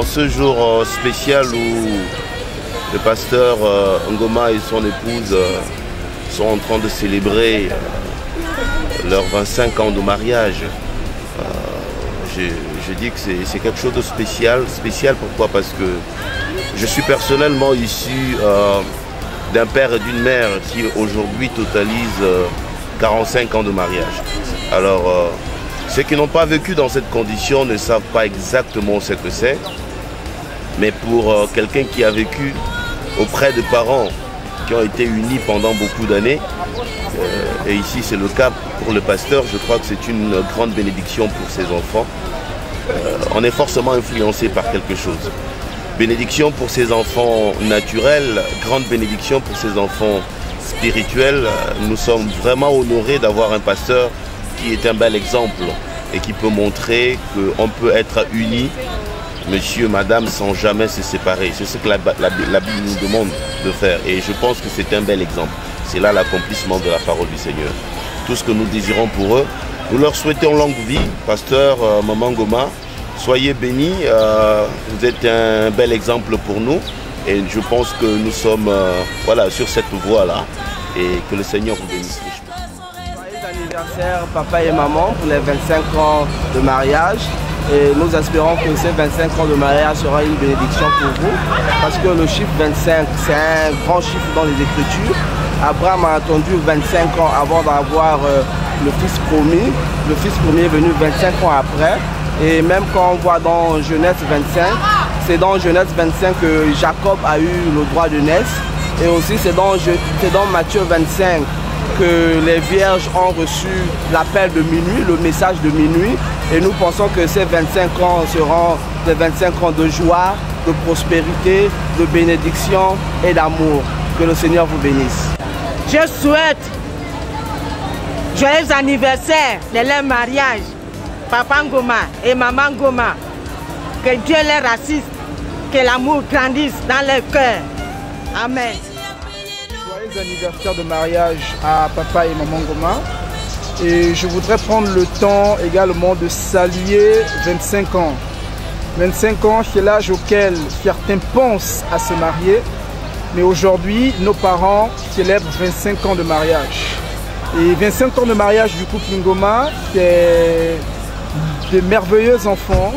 En ce jour spécial où le pasteur Ngoma et son épouse sont en train de célébrer leurs 25 ans de mariage, je dis que c'est quelque chose de spécial. Spécial pourquoi? Parce que je suis personnellement issu d'un père et d'une mère qui aujourd'hui totalisent 45 ans de mariage. Alors, ceux qui n'ont pas vécu dans cette condition ne savent pas exactement ce que c'est. Mais pour quelqu'un qui a vécu auprès de parents qui ont été unis pendant beaucoup d'années, et ici c'est le cas pour le pasteur, je crois que c'est une grande bénédiction pour ses enfants. On est forcément influencé par quelque chose. Bénédiction pour ses enfants naturels, grande bénédiction pour ses enfants spirituels. Nous sommes vraiment honorés d'avoir un pasteur qui est un bel exemple et qui peut montrer qu'on peut être unis, monsieur, madame, sans jamais se séparer. C'est ce que la Bible nous demande de faire et je pense que c'est un bel exemple. C'est là l'accomplissement de la parole du Seigneur. Tout ce que nous désirons pour eux, nous leur souhaitons longue vie. Pasteur Maman Ngoma, soyez bénis, vous êtes un bel exemple pour nous et je pense que nous sommes voilà, sur cette voie-là et que le Seigneur vous bénisse. Joyeux anniversaire papa et maman pour les 25 ans de mariage. Et nous espérons que ces 25 ans de mariage sera une bénédiction pour vous parce que le chiffre 25 c'est un grand chiffre dans les Écritures. Abraham a attendu 25 ans avant d'avoir le fils promis. Le fils promis est venu 25 ans après. Et même quand on voit dans Genèse 25, c'est dans Genèse 25 que Jacob a eu le droit de naître. Et aussi c'est dans Matthieu 25 que les vierges ont reçu l'appel de minuit, le message de minuit. Et nous pensons que ces 25 ans seront des 25 ans de joie, de prospérité, de bénédiction et d'amour. Que le Seigneur vous bénisse. Je souhaite joyeux anniversaire de leur mariage, Papa Ngoma et Maman Ngoma. Que Dieu les rassiste, que l'amour grandisse dans leur cœur. Amen. Joyeux anniversaire de mariage à Papa et Maman Ngoma. Et je voudrais prendre le temps également de saluer 25 ans. 25 ans, c'est l'âge auquel certains pensent à se marier. Mais aujourd'hui, nos parents célèbrent 25 ans de mariage. Et 25 ans de mariage du couple Ngoma, c'est de merveilleux enfants.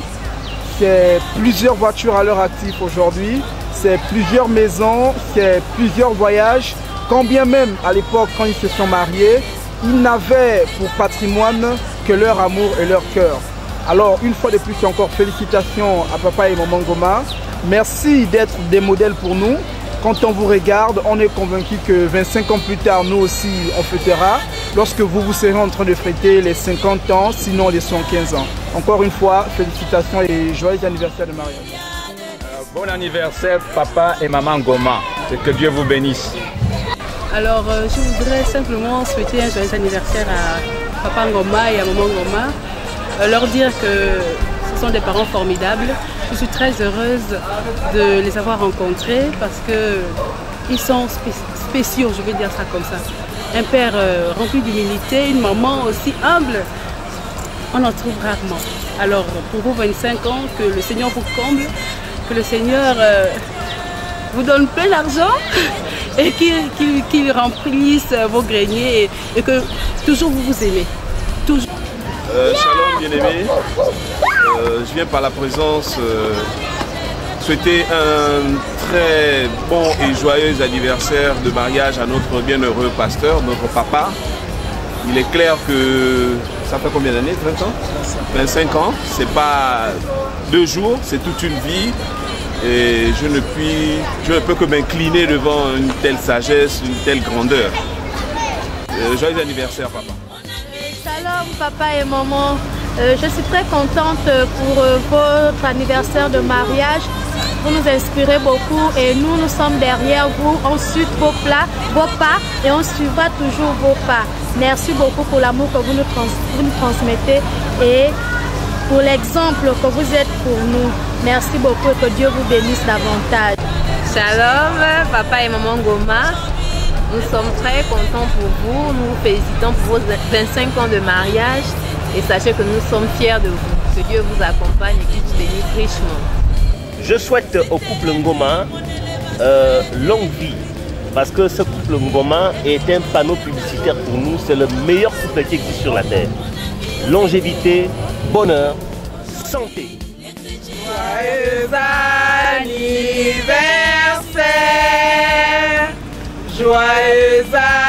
C'est plusieurs voitures à leur actif aujourd'hui. C'est plusieurs maisons, c'est plusieurs voyages. Quand bien même à l'époque, quand ils se sont mariés, ils n'avaient pour patrimoine que leur amour et leur cœur. Alors, une fois de plus encore, félicitations à Papa et Maman Ngoma. Merci d'être des modèles pour nous. Quand on vous regarde, on est convaincu que 25 ans plus tard, nous aussi, on fêtera. Lorsque vous serez en train de fêter les 50 ans, sinon les 115 ans. Encore une fois, félicitations et joyeux anniversaire de mariage. Bon anniversaire, Papa et Maman Ngoma. Et que Dieu vous bénisse. Alors, je voudrais simplement souhaiter un joyeux anniversaire à Papa Ngoma et à Maman Ngoma. Leur dire que ce sont des parents formidables. Je suis très heureuse de les avoir rencontrés parce qu'ils sont spéciaux, je vais dire ça comme ça. Un père rempli d'humilité, une maman aussi humble, on en trouve rarement. Alors, pour vous 25 ans, que le Seigneur vous comble, que le Seigneur vous donne plein d'argent et qu'il remplisse vos greniers et que toujours vous vous aimez. Toujours. Shalom bien-aimés, je viens par la présence souhaiter un très bon et joyeux anniversaire de mariage à notre bienheureux pasteur, notre papa. Il est clair que ça fait combien d'années? 20 ans 25 ans, c'est pas 2 jours, c'est toute une vie. Et je ne peux que m'incliner devant une telle sagesse, une telle grandeur. Joyeux anniversaire papa. Shalom papa et maman, je suis très contente pour votre anniversaire de mariage. Vous nous inspirez beaucoup et nous sommes derrière vous. On suit vos pas et on suivra toujours vos pas. Merci beaucoup pour l'amour que vous nous transmettez et pour l'exemple que vous êtes pour nous. Merci beaucoup et que Dieu vous bénisse davantage. Shalom papa et maman Ngoma. Nous sommes très contents pour vous, nous vous félicitons pour vos 25 ans de mariage et sachez que nous sommes fiers de vous. Que Dieu vous accompagne et qu'il vous bénisse richement. Je souhaite au couple Ngoma longue vie. Parce que ce couple Ngoma est un panneau publicitaire pour nous. C'est le meilleur couple qui existe sur la terre. Longévité, bonheur, santé. Joyeux anniversaire, joyeux anniversaire.